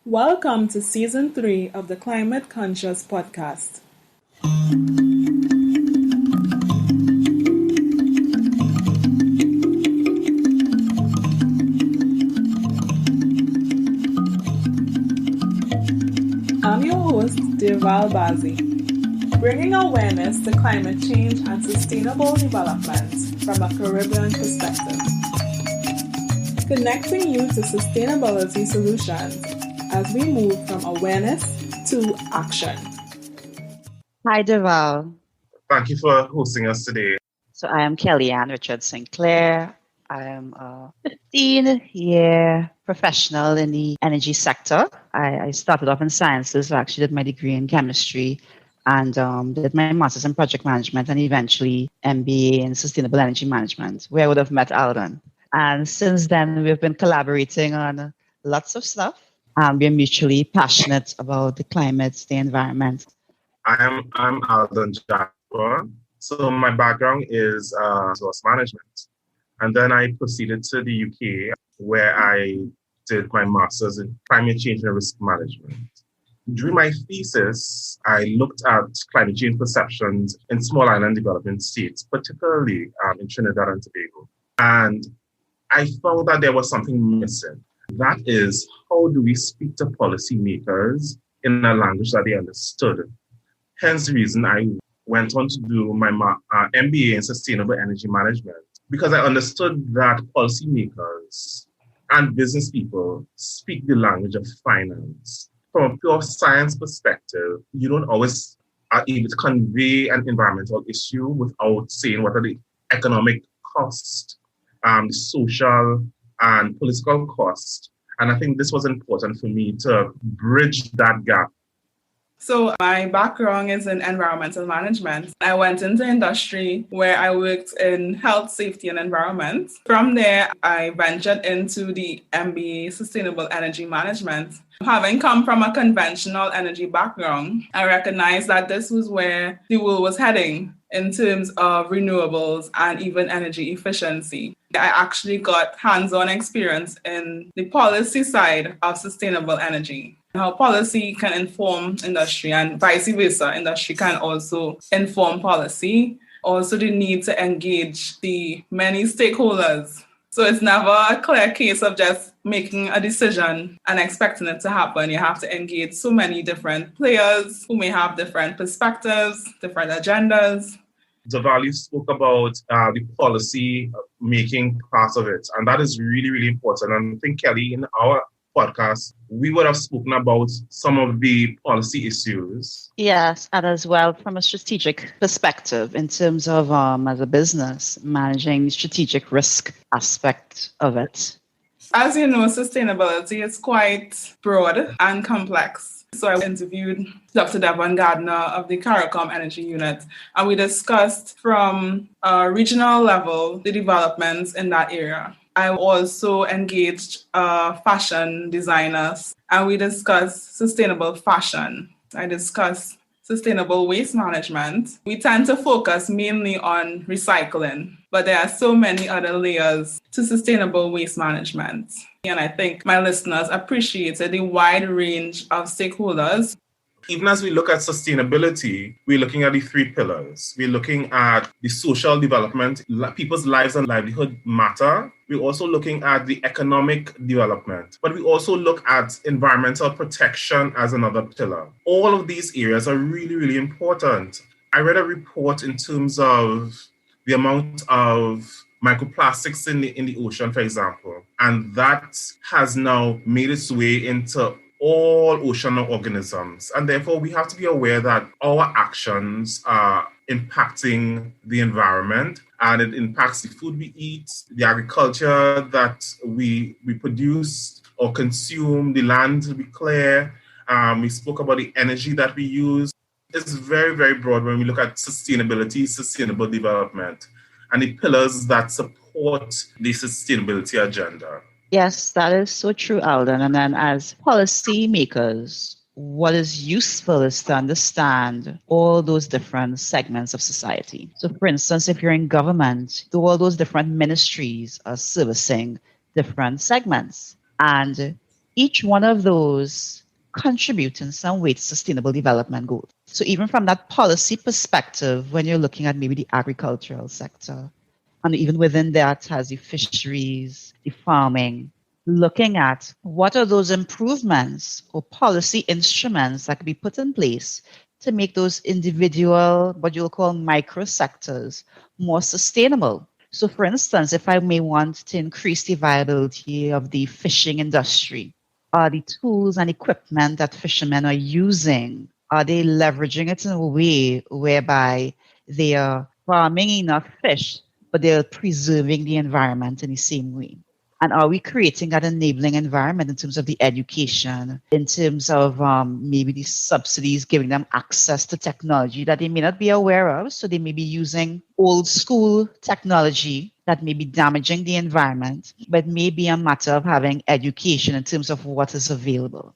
Welcome to Season 3 of the Climate Conscious Podcast. I'm your host, Deval Bazi, bringing awareness to climate change and sustainable development from a Caribbean perspective. Connecting you to sustainability solutions as we move from awareness to action. Hi, Deval. Thank you for hosting us today. So I am Kellyanne Richard Sinclair. I am a 15-year professional in the energy sector. I started off in sciences, so I actually did my degree in chemistry and did my master's in project management and eventually MBA in sustainable energy management, where I would have met Alden. And since then, we've been collaborating on lots of stuff. We're mutually passionate about the climate, the environment. I'm Alden Jasper. So my background is resource management. And then I proceeded to the UK where I did my master's in climate change and risk management. During my thesis, I looked at climate change perceptions in small island developing states, particularly in Trinidad and Tobago. And I found that there was something missing. That is, how do we speak to policymakers in a language that they understood? Hence the reason I went on to do my MBA in sustainable energy management, because I understood that policymakers and business people speak the language of finance. From a pure science perspective, you don't always are able to convey an environmental issue without saying what are the economic costs, the social and political cost. And I think this was important for me to bridge that gap. So my background is in environmental management. I went into industry where I worked in health, safety, and environment. From there, I ventured into the MBA Sustainable Energy Management. Having come from a conventional energy background, I recognized that this was where the world was heading in terms of renewables and even energy efficiency. I actually got hands-on experience in the policy side of sustainable energy. How policy can inform industry and vice versa. Industry can also inform policy. Also the need to engage the many stakeholders. So it's never a clear case of just making a decision and expecting it to happen. You have to engage so many different players who may have different perspectives, different agendas. Deval, you spoke about the policy making part of it, and that is really, really important. And I think, Kelly, in our podcast, we would have spoken about some of the policy issues. Yes, and as well from a strategic perspective in terms of, as a business, managing the strategic risk aspect of it. As you know, sustainability is quite broad and complex. So I interviewed Dr. Devon Gardner of the CARICOM Energy Unit, and we discussed from a regional level the developments in that area. I also engaged fashion designers, and we discussed sustainable fashion. I discussed sustainable waste management. We tend to focus mainly on recycling, but there are so many other layers to sustainable waste management. And I think my listeners appreciated the wide range of stakeholders. Even as we look at sustainability, we're looking at the three pillars. We're looking at the social development, people's lives and livelihood matter. We're also looking at the economic development, but we also look at environmental protection as another pillar. All of these areas are really, really important. I read a report in terms of the amount of microplastics in the ocean, for example, and that has now made its way into all ocean organisms. And therefore, we have to be aware that our actions are impacting the environment, and it impacts the food we eat, the agriculture that we produce or consume, the land we clear. We spoke about the energy that we use. It's very, very broad when we look at sustainability, sustainable development, and the pillars that support the sustainability agenda. Yes, that is so true, Alden. And then as policy makers, what is useful is to understand all those different segments of society. So for instance, if you're in government, all those different ministries are servicing different segments. And Each one of those contribute in some way to sustainable development goals. So even from that policy perspective, when you're looking at maybe the agricultural sector, and even within that has the fisheries, the farming, looking at what are those improvements or policy instruments that can be put in place to make those individual, what you'll call micro sectors, more sustainable. So for instance, if I may want to increase the viability of the fishing industry, are the tools and equipment that fishermen are using, are they leveraging it in a way whereby they are farming enough fish, but they're preserving the environment in the same way? And are we creating that enabling environment in terms of the education, in terms of maybe the subsidies, giving them access to technology that they may not be aware of? So they may be using old school technology that may be damaging the environment, but may be a matter of having education in terms of what is available.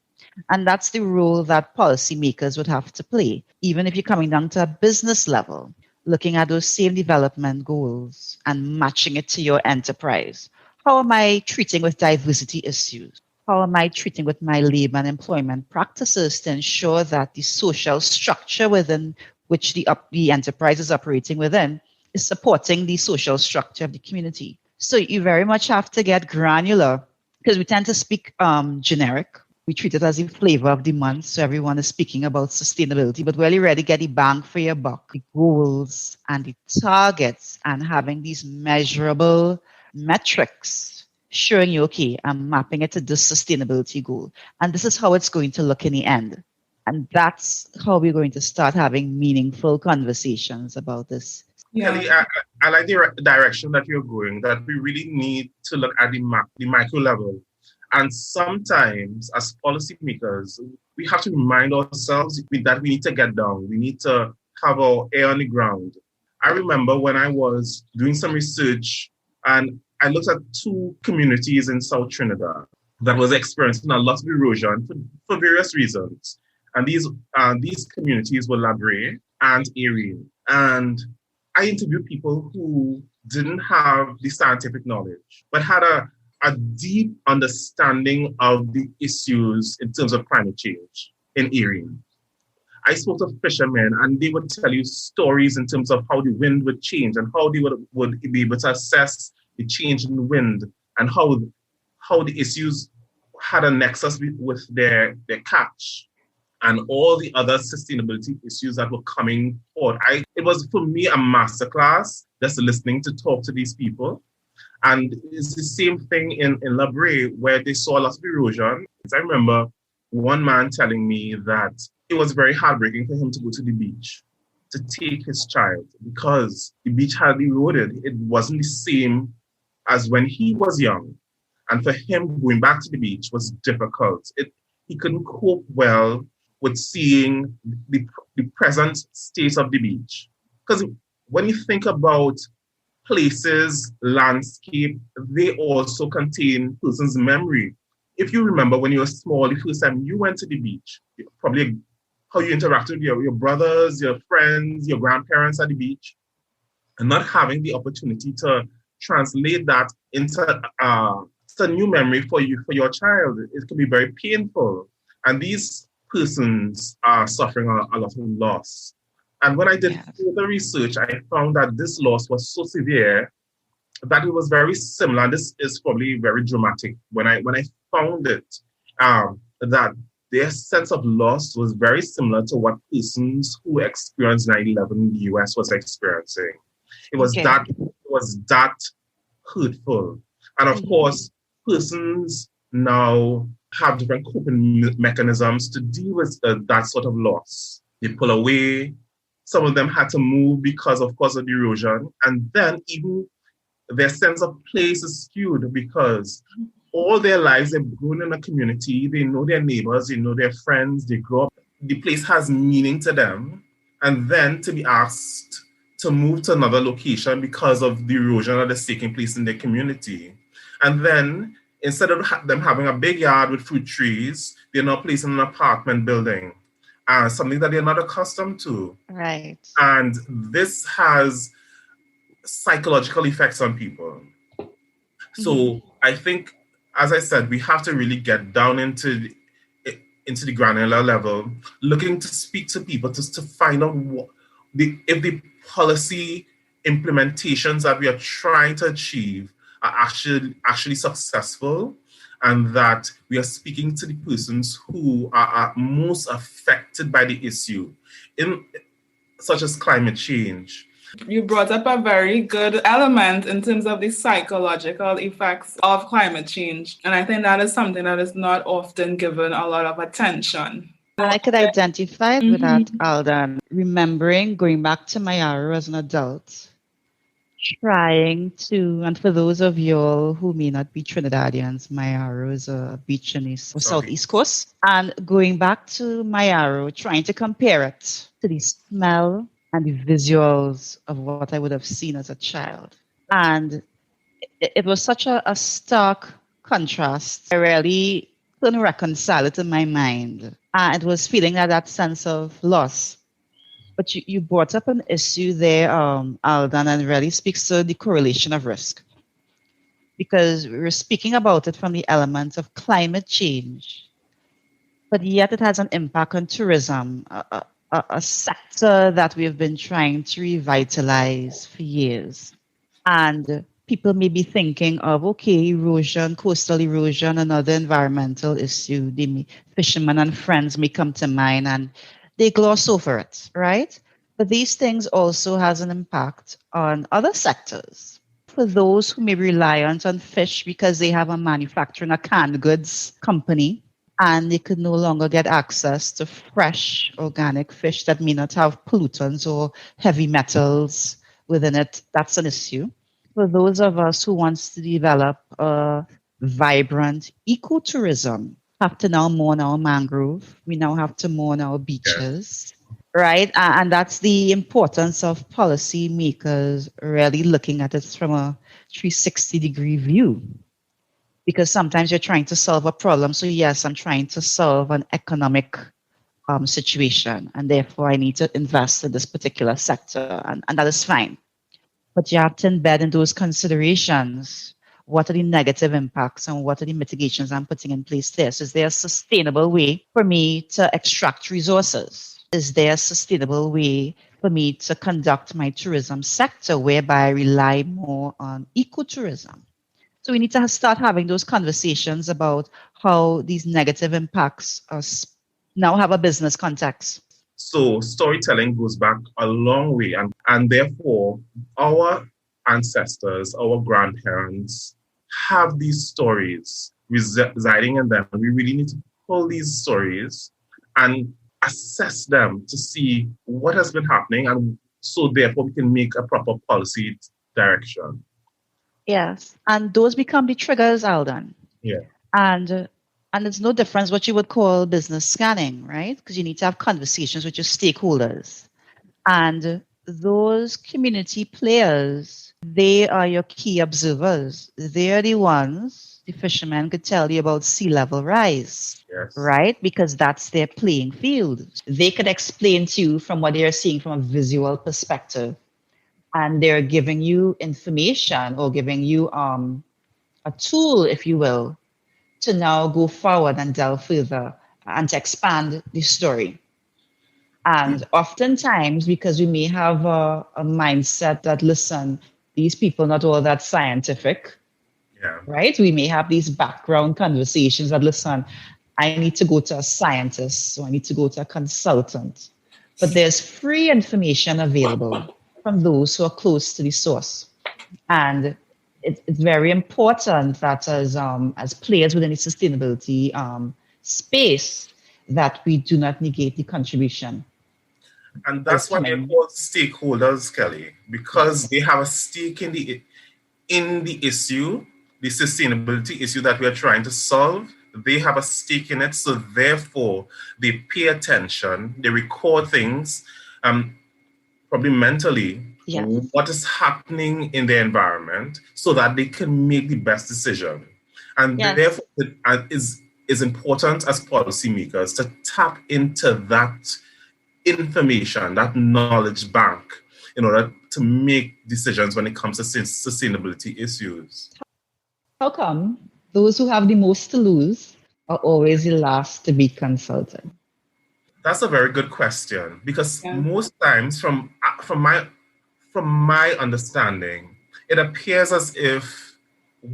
And that's the role that policymakers would have to play, even if you're coming down to a business level, looking at those same development goals and matching it to your enterprise. How am I treating with diversity issues? How am I treating with my labor and employment practices to ensure that the social structure within which the enterprise is operating within is supporting the social structure of the community? So you very much have to get granular because we tend to speak generic. We treat it as the flavor of the month. So everyone is speaking about sustainability, but really ready to get the bang for your buck, the goals and the targets and having these measurable metrics showing you, okay, I'm mapping it to this sustainability goal. And this is how it's going to look in the end. And that's how we're going to start having meaningful conversations about this. Yeah. Kelly, I like the direction that you're going, that we really need to look at the micro level. And sometimes, as policymakers, we have to remind ourselves that we need to get down. We need to have our ear on the ground. I remember when I was doing some research and I looked at two communities in South Trinidad that was experiencing a lot of erosion for various reasons. And these communities were Labre and Erin. And I interviewed people who didn't have the scientific knowledge, but had a deep understanding of the issues in terms of climate change in Erin. I spoke to fishermen and they would tell you stories in terms of how the wind would change and how they would be able to assess the change in the wind and how the issues had a nexus with their catch and all the other sustainability issues that were coming forward. It was for me a masterclass just listening to talk to these people. And it's the same thing in Labre where they saw a lot of erosion. I remember one man telling me that it was very heartbreaking for him to go to the beach to take his child because the beach had eroded. It wasn't the same as when he was young. And for him, going back to the beach was difficult. He couldn't cope well with seeing the present state of the beach. Because when you think about places, landscape, they also contain person's memory. If you remember when you were small, the first time you went to the beach, probably how you interacted with your brothers, your friends, your grandparents at the beach, and not having the opportunity to translate that into a new memory for your child, it can be very painful. And these persons are suffering a lot of loss. And when I did further research, I found that this loss was so severe that it was very similar. And this is probably very dramatic. When I found it, that their sense of loss was very similar to what persons who experienced 9/11 in the US was experiencing. It was that hurtful. And of course, persons now have different coping mechanisms to deal with that sort of loss. They pull away. Some of them had to move because, of course, of the erosion. And then even their sense of place is skewed because all their lives they've grown in a community. They know their neighbors, they know their friends, they grow up. The place has meaning to them. And then to be asked to move to another location because of the erosion that is taking place in their community. And then instead of them having a big yard with fruit trees, they're now placed in an apartment building. Something that they're not accustomed to. Right. And this has psychological effects on people. So I think as I said, we have to really get down into the granular level, looking to speak to people to find out if the policy implementations that we are trying to achieve are actually successful, and that we are speaking to the persons who are most affected by the issue, such as climate change. You brought up a very good element in terms of the psychological effects of climate change. And I think that is something that is not often given a lot of attention. And I could identify with that, Mhm. Alden, remembering going back to my Mayaro as an adult, trying to, and for those of you all who may not be Trinidadians, Mayaro is a beach in the southeast coast. And going back to Mayaro, trying to compare it to the smell and the visuals of what I would have seen as a child. And it was such a stark contrast. I really couldn't reconcile it in my mind. And it was feeling that sense of loss. But you brought up an issue there, Aldan, and really speaks to the correlation of risk. Because we were speaking about it from the element of climate change, but yet it has an impact on tourism, a sector that we have been trying to revitalize for years. And people may be thinking of, okay, erosion, coastal erosion, another environmental issue. Fishermen and friends may come to mind and they gloss over it, right? But these things also has an impact on other sectors. For those who may be reliant on fish because they have a canned goods company, and they could no longer get access to fresh organic fish that may not have pollutants or heavy metals within it, that's an issue. For those of us who wants to develop a vibrant ecotourism, have to now mourn our mangrove. We now have to mourn our beaches, right? And that's the importance of policy makers really looking at it from a 360-degree view. Because sometimes you're trying to solve a problem. So yes, I'm trying to solve an economic situation, and therefore I need to invest in this particular sector, and that is fine. But you have to embed in those considerations what are the negative impacts and what are the mitigations I'm putting in place there. So is there a sustainable way for me to extract resources? Is there a sustainable way for me to conduct my tourism sector whereby I rely more on ecotourism? So we need to start having those conversations about how these negative impacts now have a business context. So storytelling goes back a long way, and therefore our ancestors, our grandparents have these stories residing in them. We really need to pull these stories and assess them to see what has been happening, and so therefore we can make a proper policy direction. Yes, and those become the triggers, Aldan. Yeah. And it's no difference what you would call business scanning, right? Because you need to have conversations with your stakeholders. And those community players, they are your key observers. They're the ones, the fishermen could tell you about sea level rise, right? Because that's their playing field. They could explain to you from what they're seeing from a visual perspective. And they're giving you information or giving you a tool, if you will, to now go forward and delve further and to expand the story. And oftentimes, because we may have a mindset that, listen, these people not all that scientific, right? We may have these background conversations that, listen, I need to go to a scientist, so I need to go to a consultant. But there's free information available from those who are close to the source. And it's very important that as players within the sustainability space, that we do not negate the contribution. And that's why they're called stakeholders, Kelly, because they have a stake in the issue, the sustainability issue that we are trying to solve. They have a stake in it, so therefore they pay attention, they record things, probably mentally, what is happening in the environment, so that they can make the best decision. And therefore it is important as policymakers to tap into that information, that knowledge bank, in order to make decisions when it comes to sustainability issues. How come those who have the most to lose are always the last to be consulted. That's a very good question, because Yeah. most times, from my understanding, it appears as if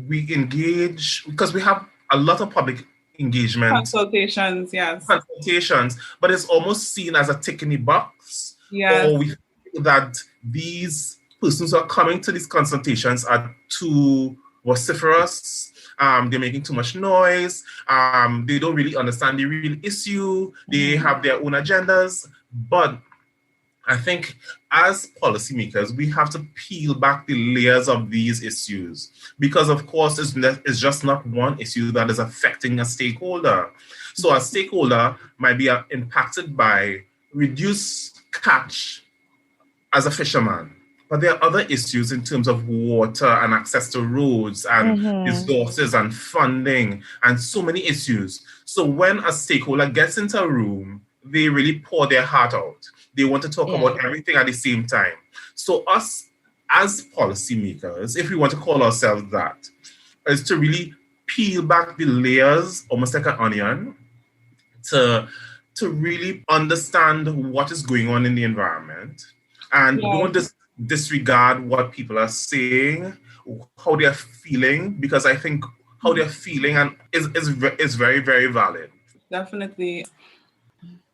we engage because we have a lot of public engagement Consultations, yes. consultations, but it's almost seen as a tick in the box, Yes. or we feel that these persons who are coming to these consultations are too vociferous. They're making too much noise. They don't really understand the real issue. They have their own agendas. But I think as policymakers, we have to peel back the layers of these issues because, of course, it's just not one issue that is affecting a stakeholder. So a stakeholder might be impacted by reduced catch as a fisherman. But there are other issues in terms of water and access to roads and resources and funding and so many issues. So when a stakeholder gets into a room, they really pour their heart out. They want to talk about everything at the same time. So us as policymakers, if we want to call ourselves that, is to really peel back the layers, almost like an onion, to really understand what is going on in the environment and don't disregard what people are saying, how they're feeling, because I think how they're feeling and is very, very valid. Definitely.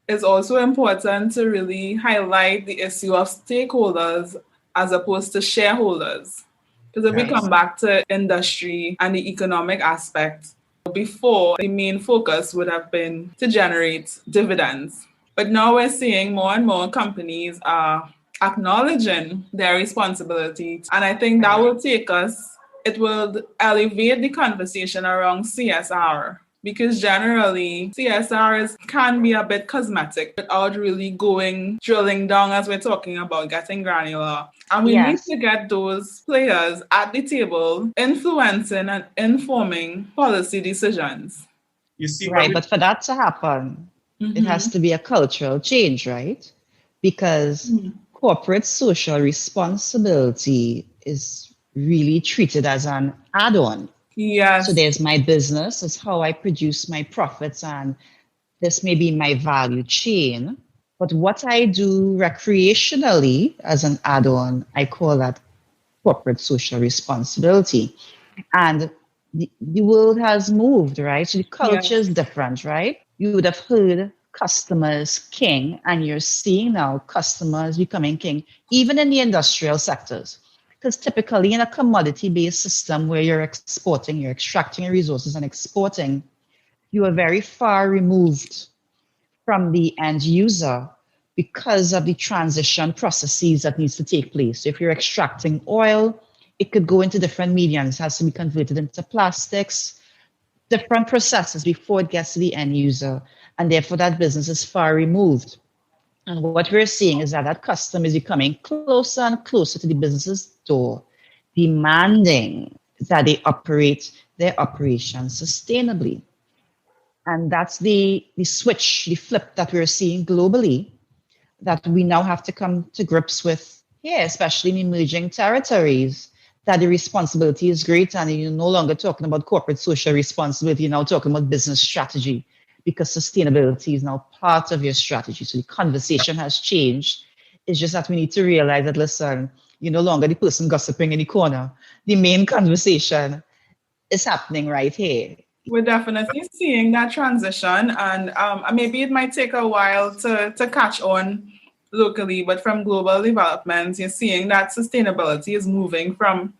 It's also important to really highlight the issue of stakeholders as opposed to shareholders. Because if we come back to industry and the economic aspect, before the main focus would have been to generate dividends. But now we're seeing more and more companies are acknowledging their responsibility. And I think that will it will elevate the conversation around CSR. Because generally, CSR can be a bit cosmetic without really drilling down as we're talking about getting granular. And we need to get those players at the table influencing and informing policy decisions. You see, Right, but for that to happen, it has to be a cultural change, right? Because corporate social responsibility is really treated as an add-on. Yes. So there's my business, it's how I produce my profits, and this may be my value chain. But what I do recreationally as an add-on, I call that corporate social responsibility. And the world has moved, right? So the culture is different, right? You would have heard customers king, and you're seeing now customers becoming king, even in the industrial sectors. Because typically in a commodity-based system where you're exporting, you're extracting your resources and exporting, you are very far removed from the end user because of the transition processes that needs to take place. So if you're extracting oil, it could go into different mediums, it has to be converted into plastics, different processes before it gets to the end user. And therefore that business is far removed. And what we're seeing is that that customer is becoming closer and closer to the business's door, demanding that they operate their operations sustainably. And that's the switch, the flip that we're seeing globally, that we now have to come to grips with here, especially in emerging territories, that the responsibility is great and you're no longer talking about corporate social responsibility, you're now talking about business strategy, because sustainability is now part of your strategy. So the conversation has changed. It's just that we need to realize that, listen, you're no longer the person gossiping in the corner. The main conversation is happening right here. We're definitely seeing that transition, and maybe it might take a while to catch on locally, but from global developments, you're seeing that sustainability is moving from,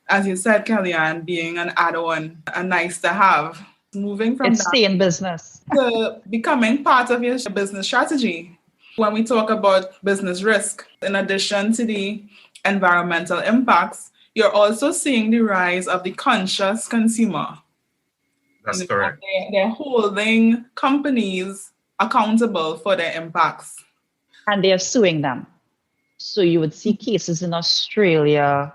as you said, Kellyanne, being an add-on, a nice to have, moving from that stay in business to becoming part of your business strategy. When we talk about business risk, in addition to the environmental impacts, you're also seeing the rise of the conscious consumer. That's correct. They're holding companies accountable for their impacts. And they're suing them. So you would see cases in Australia,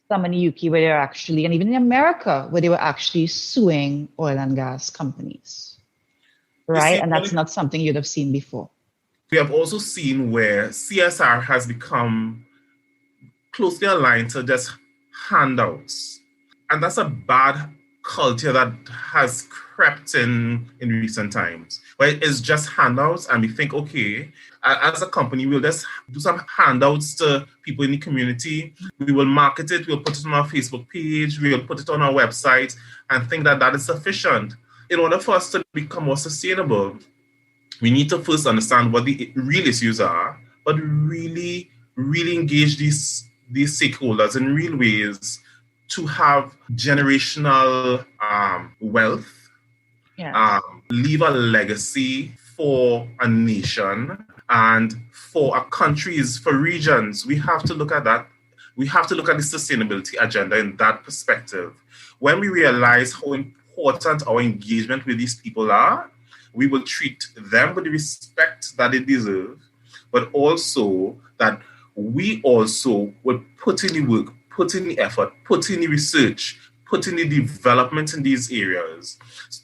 some in the UK where they're actually, and even in America, where they were actually suing oil and gas companies. Right? And that's not something you'd have seen before. We have also seen where CSR has become closely aligned to just handouts. And that's a bad culture that has crept in recent times, where it's just handouts, and we think, okay, as a company, we'll just do some handouts to people in the community. We will market it, we'll put it on our Facebook page, we'll put it on our website, and think that that is sufficient. In order for us to become more sustainable, we need to first understand what the real issues are, but really, really engage these stakeholders in real ways to have generational wealth, Yes. leave a legacy for a nation and for our countries, for regions. We have to look at that. We have to look at the sustainability agenda in that perspective. When we realize how important our engagement with these people are, we will treat them with the respect that they deserve, but also that we also will put in the work, put in the effort, put in the research, put in the development in these areas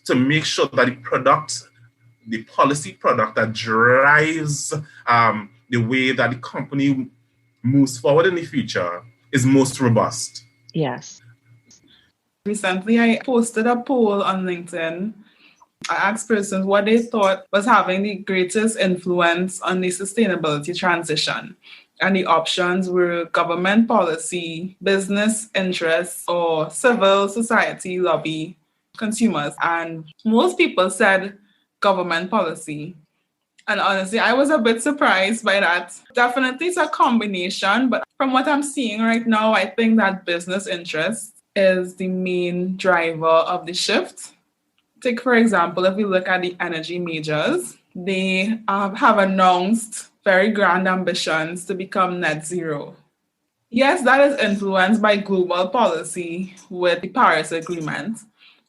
to make sure that the policy product that drives the way that the company moves forward in the future is most robust. Yes. Recently, I posted a poll on LinkedIn. I asked persons what they thought was having the greatest influence on the sustainability transition. And the options were government policy, business interests, or civil society lobby, consumers. And most people said government policy. And honestly, I was a bit surprised by that. Definitely it's a combination, but from what I'm seeing right now, I think that business interest is the main driver of the shift. Take, for example, if we look at the energy majors, they have announced very grand ambitions to become net zero. Yes, that is influenced by global policy with the Paris Agreement.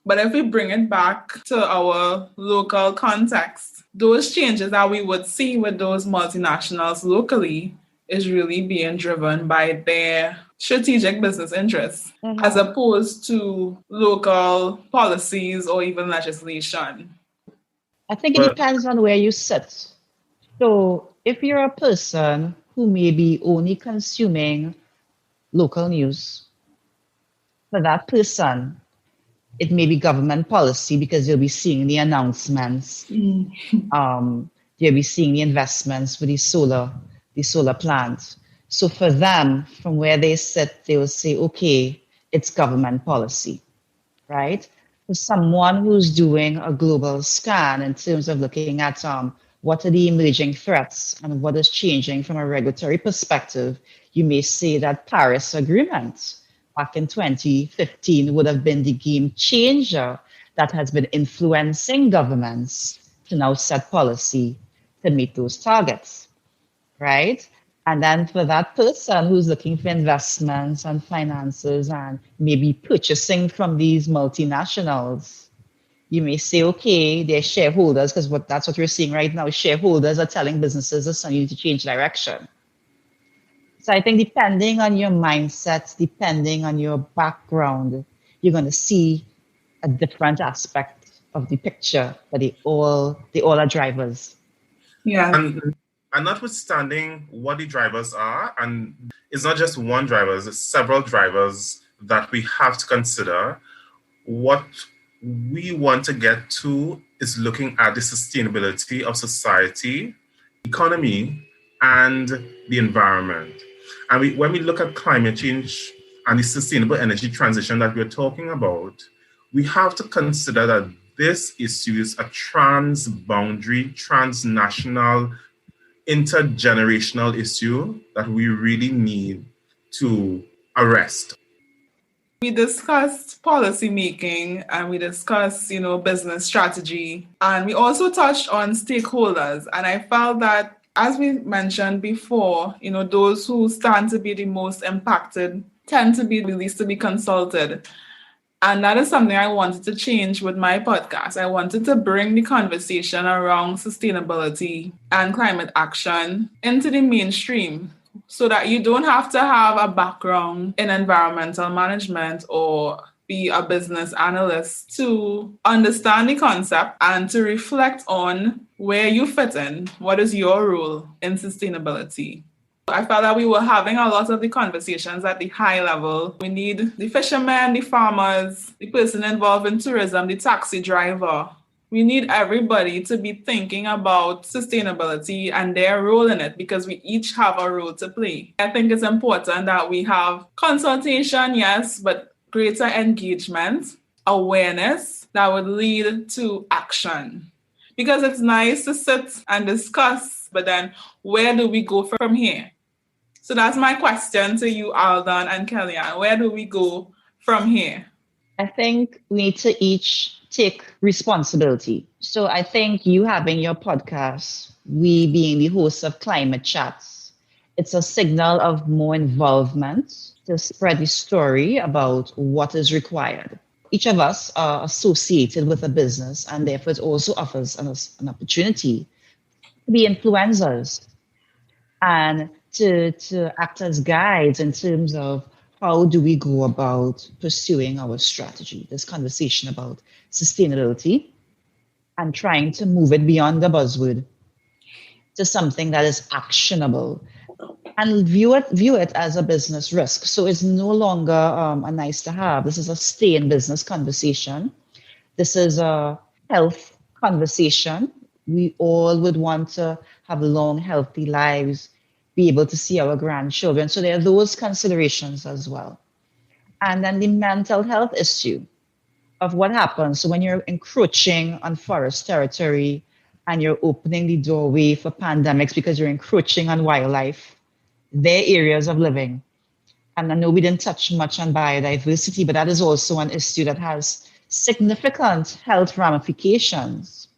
But if we bring it back to our local context, those changes that we would see with those multinationals locally is really being driven by their strategic business interests, as opposed to local policies or even legislation. I think it depends on where you sit. So if you're a person who may be only consuming local news, for that person, it may be government policy because you'll be seeing the announcements. You'll be seeing the investments for the solar plants. So for them, from where they sit, they will say, okay, it's government policy, right? For someone who's doing a global scan in terms of looking at what are the emerging threats and what is changing from a regulatory perspective, you may say that Paris Agreement back in 2015 would have been the game changer that has been influencing governments to now set policy to meet those targets, right? And then for that person who's looking for investments and finances and maybe purchasing from these multinationals, you may say, okay, they're shareholders, because that's what we're seeing right now. Shareholders are telling businesses, listen, you need to change direction. So I think depending on your mindset, depending on your background, you're going to see a different aspect of the picture, but they all are drivers. Yeah. And notwithstanding what the drivers are, and it's not just one driver, it's several drivers that we have to consider. What we want to get to is looking at the sustainability of society, economy, and the environment. And when we look at climate change and the sustainable energy transition that we're talking about, we have to consider that this issue is a transboundary, transnational, intergenerational issue that we really need to arrest. We discussed policy making and we discussed, business strategy. And we also touched on stakeholders. And I felt that, as we mentioned before, those who stand to be the most impacted tend to be the least to be consulted. And that is something I wanted to change with my podcast. I wanted to bring the conversation around sustainability and climate action into the mainstream so that you don't have to have a background in environmental management or be a business analyst to understand the concept and to reflect on where you fit in. What is your role in sustainability? I felt that we were having a lot of the conversations at the high level. We need the fishermen, the farmers, the person involved in tourism, the taxi driver. We need everybody to be thinking about sustainability and their role in it because we each have a role to play. I think it's important that we have consultation, yes, but greater engagement, awareness that would lead to action. Because it's nice to sit and discuss, but then where do we go from here? So that's my question to you, Alden and Kellyanne. Where do we go from here? I think we need to each take responsibility. So I think you having your podcast, we being the hosts of Climate Chats, it's a signal of more involvement to spread the story about what is required. Each of us are associated with a business, and therefore it also offers us an opportunity to be influencers and to act as guides in terms of how do we go about pursuing our strategy, this conversation about sustainability and trying to move it beyond the buzzword to something that is actionable and view it as a business risk. So it's no longer a nice to have. This is a stay in business conversation. This is a health conversation. We all would want to have long, healthy lives, be able to see our grandchildren. So there are those considerations as well. And then the mental health issue of what happens. So when you're encroaching on forest territory and you're opening the doorway for pandemics because you're encroaching on wildlife, their areas of living. And I know we didn't touch much on biodiversity, but that is also an issue that has significant health ramifications.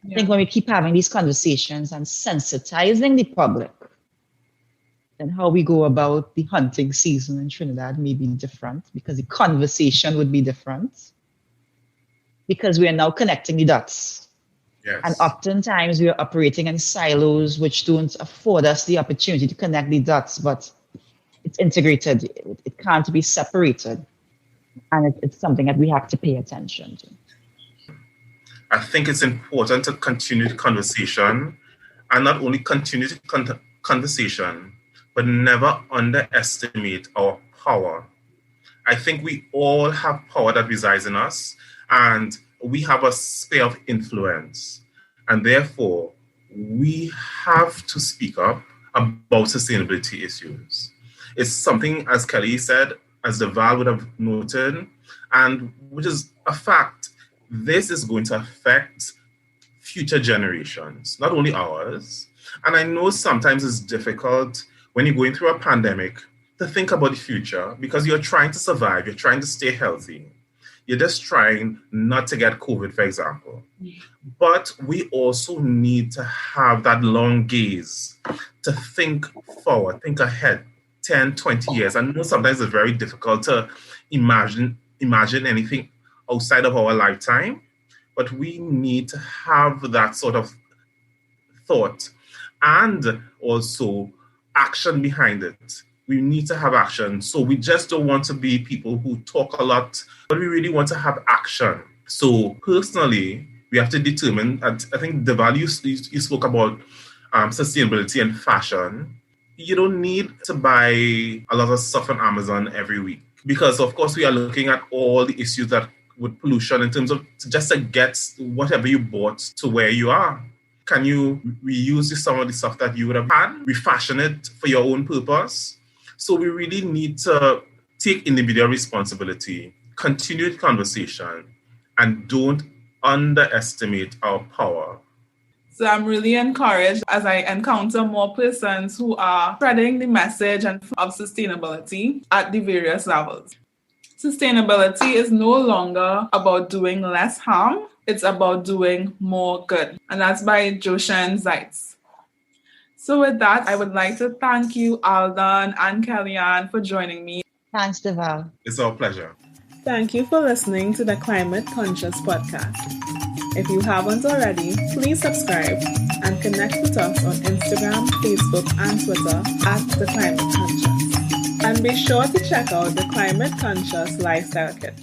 Yeah. I think when we keep having these conversations and sensitizing the public, and how we go about the hunting season in Trinidad may be different because the conversation would be different because we are now connecting the dots. Yes. And oftentimes we are operating in silos which don't afford us the opportunity to connect the dots, but it's integrated. It can't be separated. And it's something that we have to pay attention to. I think it's important to continue the conversation and not only continue the conversation, but never underestimate our power. I think we all have power that resides in us, and we have a sphere of influence. And therefore, we have to speak up about sustainability issues. It's something, as Kelly said, as Deval would have noted, and which is a fact, this is going to affect future generations, not only ours. And I know sometimes it's difficult when you're going through a pandemic to think about the future because you're trying to survive, you're trying to stay healthy. You're just trying not to get COVID, for example. But we also need to have that long gaze to think forward, think ahead, 10, 20 years. I know sometimes it's very difficult to imagine anything outside of our lifetime, but we need to have that sort of thought and also action behind it. We need to have action. So we just don't want to be people who talk a lot, but we really want to have action. So personally, we have to determine, I think the values you spoke about sustainability and fashion. You don't need to buy a lot of stuff on Amazon every week because, of course, we are looking at all the issues that with pollution in terms of just to get whatever you bought to where you are. Can you reuse some of the stuff that you would have had, refashion it for your own purpose? So we really need to take individual responsibility, continue the conversation, and don't underestimate our power. So I'm really encouraged as I encounter more persons who are spreading the message of sustainability at the various levels. Sustainability is no longer about doing less harm. It's about doing more good. And that's by Joshen Zeitz. So with that, I would like to thank you, Alden and Kellyanne, for joining me. Thanks, Deval. It's our pleasure. Thank you for listening to the Climate Conscious Podcast. If you haven't already, please subscribe and connect with us on Instagram, Facebook, and Twitter at The Climate Conscious. And be sure to check out the Climate Conscious Lifestyle Kit.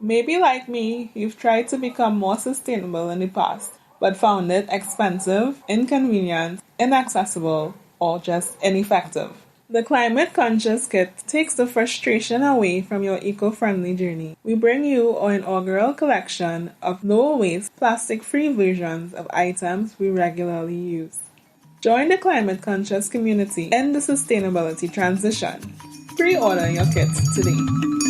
Maybe like me, you've tried to become more sustainable in the past, but found it expensive, inconvenient, inaccessible, or just ineffective. The Climate Conscious Kit takes the frustration away from your eco-friendly journey. We bring you our inaugural collection of low-waste, plastic-free versions of items we regularly use. Join the climate conscious community in the sustainability transition. Pre-order your kit today.